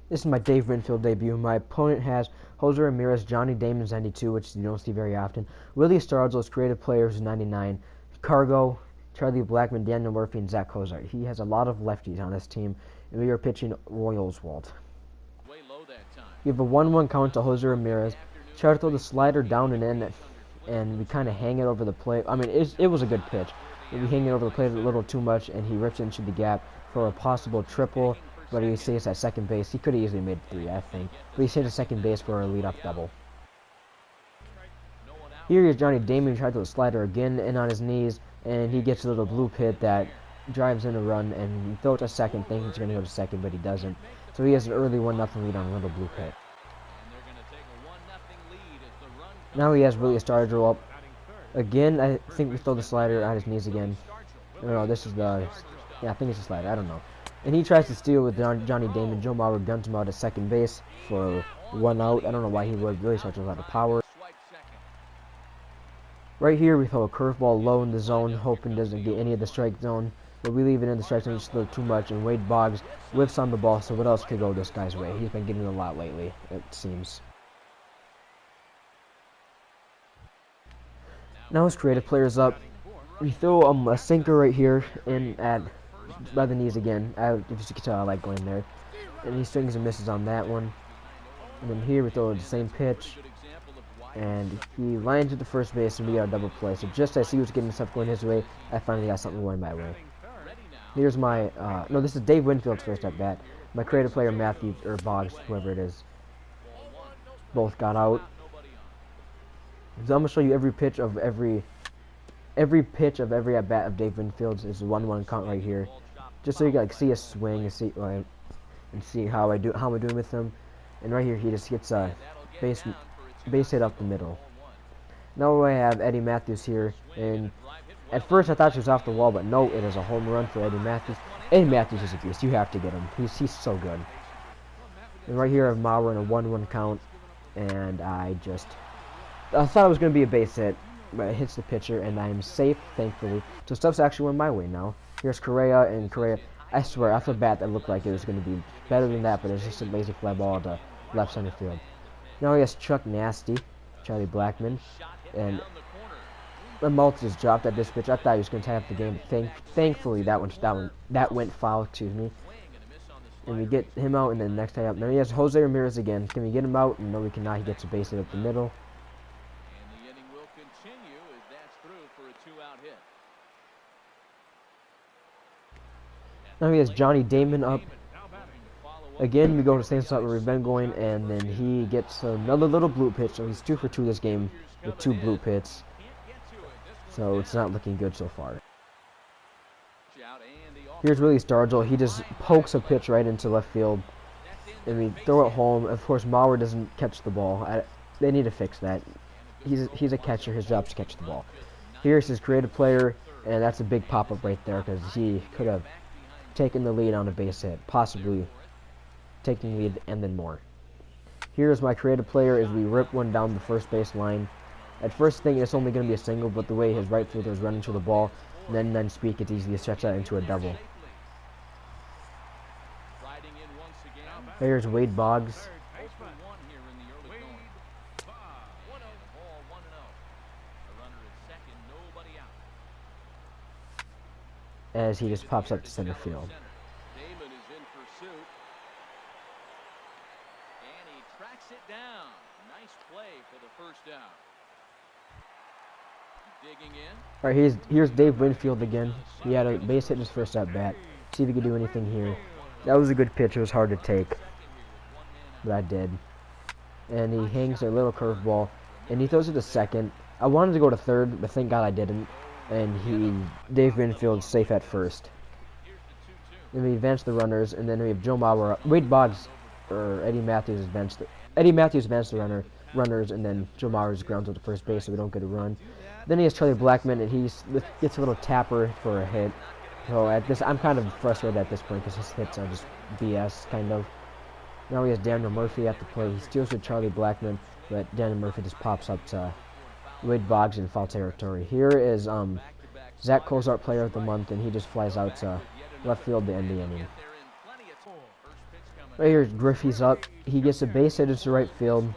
This is my Dave Winfield debut. My opponent has Jose Ramirez, Johnny Damon's 92, which you don't see very often. Willie Stargell's creative players 99. Cargo, Charlie Blackmon, Daniel Murphy, and Zach Cozart. He has a lot of lefties on this team, and we are pitching Roy Oswalt. We have a 1-1 count to Jose Ramirez. Try to throw the slider down and in, and we kind of hang it over the plate. I mean, it was a good pitch. We hang it over the plate a little too much, and he rips into the gap for a possible triple. But he stays at second base. He could have easily made 3, I think. But he stayed at second base for a leadoff double. Here is Johnny Damon trying to throw a slider again in on his knees, and he gets a little blue pit that drives in a run, and he throws it to second, thinking he's going to go to second, but he doesn't. So he has an early 1-0 lead on a little blue pit. Now he has Willie Stargell up. Again, I think we throw the slider on his knees again. No, this is the... Yeah, I think it's the slider. I don't know. And he tries to steal with Johnny Damon. Joe Mauer guns him out at second base for 1 out. I don't know why he would. Really starts with a lot of power. Right here, we throw a curveball low in the zone, hoping doesn't get any of the strike zone. But we leave it in the strike zone just a little too much, and Wade Boggs whiffs on the ball, so what else could go this guy's way? He's been getting a lot lately, it seems. Now his creative player's up. We throw a sinker right here in at by the knees again. If you can tell, I like going there. And he swings and misses on that one. And then here we throw the same pitch. And he lines at the first base, and we got a double play. So just as he was getting stuff going his way, I finally got something going my way. Here's my, no, this is Dave Winfield's first at bat. My creative player, Matthew, or Boggs, whoever it is, both got out. So I'm going to show you every pitch of every at bat of Dave Winfield's is a 1-1 count right here. Just so you can see a swing and see how I'm doing with him. And right here he just gets a base hit up the middle. Now I have Eddie Matthews here, and at first I thought she was off the wall, but no, it is a home run for Eddie Matthews. Eddie Matthews is a beast. You have to get him. He's so good. And right here I have Mauer in a 1-1 count, and I thought it was going to be a base hit, but it hits the pitcher, and I am safe, thankfully. So stuff's actually went my way now. Here's Correa, and Correa, I swear, off the bat, that looked like it was going to be better than that, but it's just a lazy fly ball to left center field. Now he has Chuck Nasty, Charlie Blackmon, and the mouth just dropped at this pitch. I thought he was going to tie up the game, but thankfully that went foul, excuse me. And we get him out, and then next tie up. Now he has Jose Ramirez again. Can we get him out? No, we cannot. He gets a base hit up the middle. Now he has Johnny Damon up. Again, we go to the same spot where we've been going, and then he gets another little blue pitch. So he's 2 for 2 this game with 2 blue pits. So it's not looking good so far. Here's Willie Stargell. He just pokes a pitch right into left field, and we throw it home. Of course, Mauer doesn't catch the ball. They need to fix that. He's a catcher. His job is to catch the ball. Here's his creative player, and that's a big pop-up right there because he could have taken the lead on a base hit, possibly taking the lead and then more. Here's my creative player as we rip one down the first base line. At first thinking it's only going to be a single, but the way his right fielder is running to the ball, and then speed, it's easy to stretch that into a double. Here's Wade Boggs. As he just pops up to center field. Damon is in pursuit. And he tracks it down. Nice play for the first down. Digging in. Alright, here's Dave Winfield again. He had a base hit in his first at bat. See if he could do anything here. That was a good pitch. It was hard to take, but I did. And he hangs a little curveball, and he throws it to second. I wanted to go to third, but thank God I didn't. And Dave Winfield safe at first. Then we advance the runners, and then we have Joe Mauer. Wade Boggs or Eddie Matthews advanced the runners, and then Joe Mauer just grounds out to first base, so we don't get a run. Then he has Charlie Blackmon, and he gets a little tapper for a hit. So I'm kind of frustrated at this point because his hits are just BS, kind of. Now he has Daniel Murphy at the plate. He steals with Charlie Blackmon, but Daniel Murphy just pops up to Wade Boggs in foul territory. Here is Zach Cozart, player of the month, and he just flies out to left field to end the inning. Right here, Griffey's up. He gets a base hit into right field.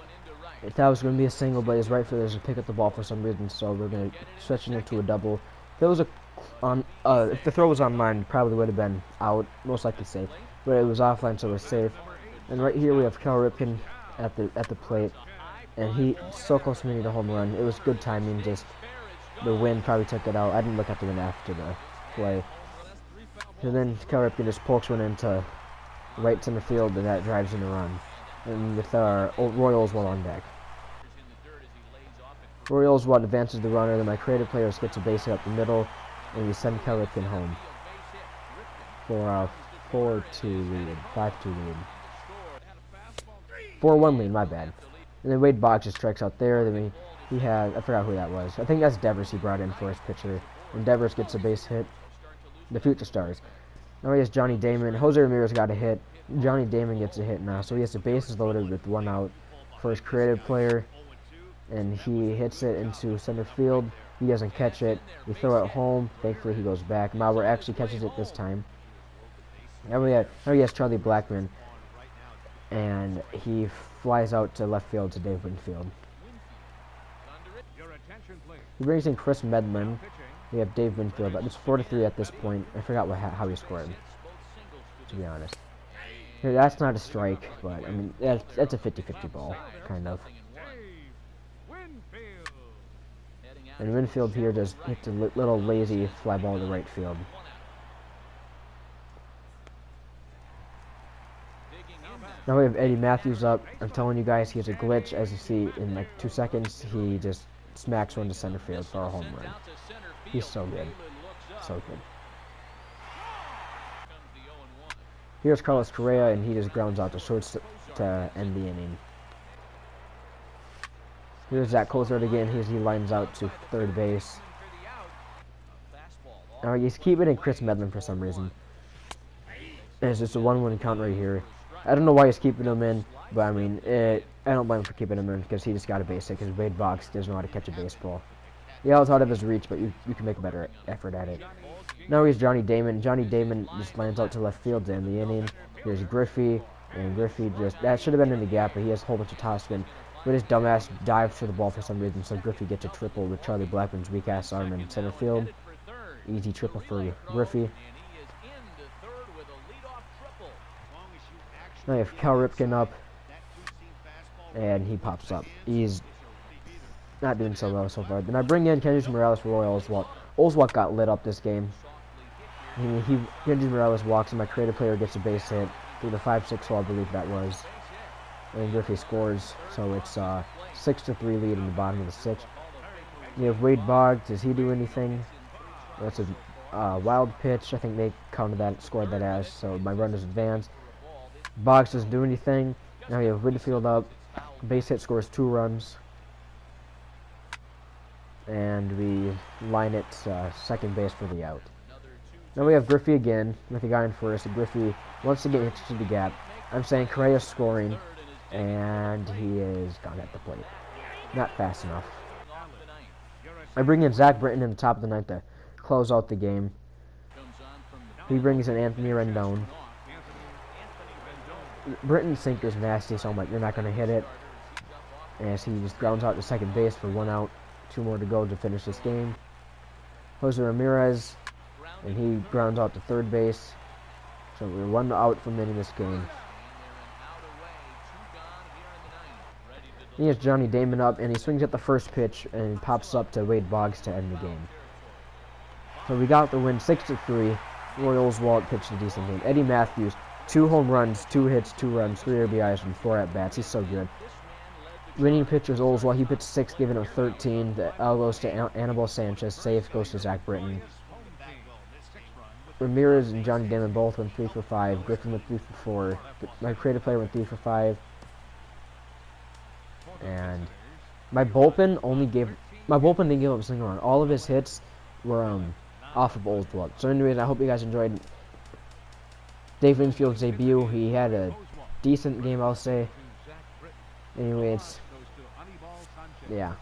If that was going to be a single, but his right fielders pick up the ball for some reason, so we're going to switch it into a double. If it was if the throw was on line, probably would have been out, most likely safe. But it was offline, so we're safe. And right here we have Cal Ripken at the plate, and he so close to hitting a home run. It was good timing. Just the wind probably took it out. I didn't look at the wind after the play. And then Cal Ripken just pokes one into right center field, and that drives in a run. And with our Roy Oswalt on deck. Roy Oswalt advances the runner, then my creative player gets a base hit up the middle, and we send Cal Ripken home for a 4-2 lead, 5-2 lead. 4-1 lead, my bad. And then Wade Boggs just strikes out there. Then we had, I forgot who that was. I think that's Devers he brought in for his pitcher. And Devers gets a base hit. The future stars. Now he has Johnny Damon. Jose Ramirez got a hit. Johnny Damon gets a hit now. So he has the bases loaded with 1 out for his creative player. And he hits it into center field. He doesn't catch it. We throw it home. Thankfully he goes back. Mauer actually catches it this time. Now he has Charlie Blackmon. And he flies out to left field to Dave Winfield. He brings in Chris Medlin. We have Dave Winfield. It's 4-3 at this point. I forgot how he scored, to be honest. That's not a strike, but I mean that's a 50-50 ball, kind of. And Winfield here just hits a little lazy fly ball to right field. Now we have Eddie Matthews up. I'm telling you guys, he has a glitch. As you see, in like 2 seconds, he just smacks one to center field for a home run. He's so good. So good. Here's Carlos Correa, and he just grounds out the shorts to end the inning. Here's Zach Cozart again. He lines out to third base. Now he's keeping in Chris Medlin for some reason. It's just a 1-1 count right here. I don't know why he's keeping him in, but I mean, I don't blame him for keeping him in because he just got a base hit because Wade Boggs doesn't know how to catch a baseball. Yeah, it's out of his reach, but you can make a better effort at it. Now here's Johnny Damon. Johnny Damon just lands out to left field to end the inning. Here's Griffey, and Griffey that should have been in the gap, but he has a whole bunch of topspin. But his dumbass dives for the ball for some reason, so Griffey gets a triple with Charlie Blackmon's weak-ass arm in center field. Easy triple for Griffey. Now you have Cal Ripken up, and he pops up. He's not doing so well so far. Then I bring in Kendrick Morales for Roy Oswalt. Oswalt got lit up this game. Kendrick Morales walks, and my creative player gets a base hit through the 5-6 hole, I believe that was. And Griffey scores, so it's 6-3 lead in the bottom of the 6th. You have Wade Boggs. Does he do anything? That's a wild pitch. I think they counted that, scored that as, so my runners advance. Boggs doesn't do anything. Now you have Winfield up. Base hit scores 2 runs. And we line it second base for the out. Now we have Griffey again with the guy in first. Griffey wants to get hit to the gap. I'm saying Correa's scoring, and he is gone at the plate. Not fast enough. I bring in Zach Britton in the top of the 9th to close out the game. He brings in Anthony Rendon. Britton's sinker's nasty, so I'm like, you're not going to hit it. As he just grounds out to second base for 1 out. 2 more to go to finish this game. Jose Ramirez, and he grounds out to third base. So we're 1 out from winning this game. He has Johnny Damon up, and he swings at the first pitch, and pops up to Wade Boggs to end the game. So we got the win 6-3. Roy Oswalt pitched a decent game. Eddie Matthews, 2 home runs, 2 hits, 2 runs, 3 RBIs, and 4 at-bats. He's so good. Winning pitchers Oswalt, he pitched 6, giving him 13. The L goes to Anibal Sanchez. Safe goes to Zach Britton. Ramirez and Johnny Damon both went 3 for 5. Griffin went 3 for 4. My creative player went 3 for 5. And my bullpen didn't give up a single run. All of his hits were off of Oswalt. So anyways, I hope you guys enjoyed Dave Winfield's debut. He had a decent game, I'll say. Anyways, yeah.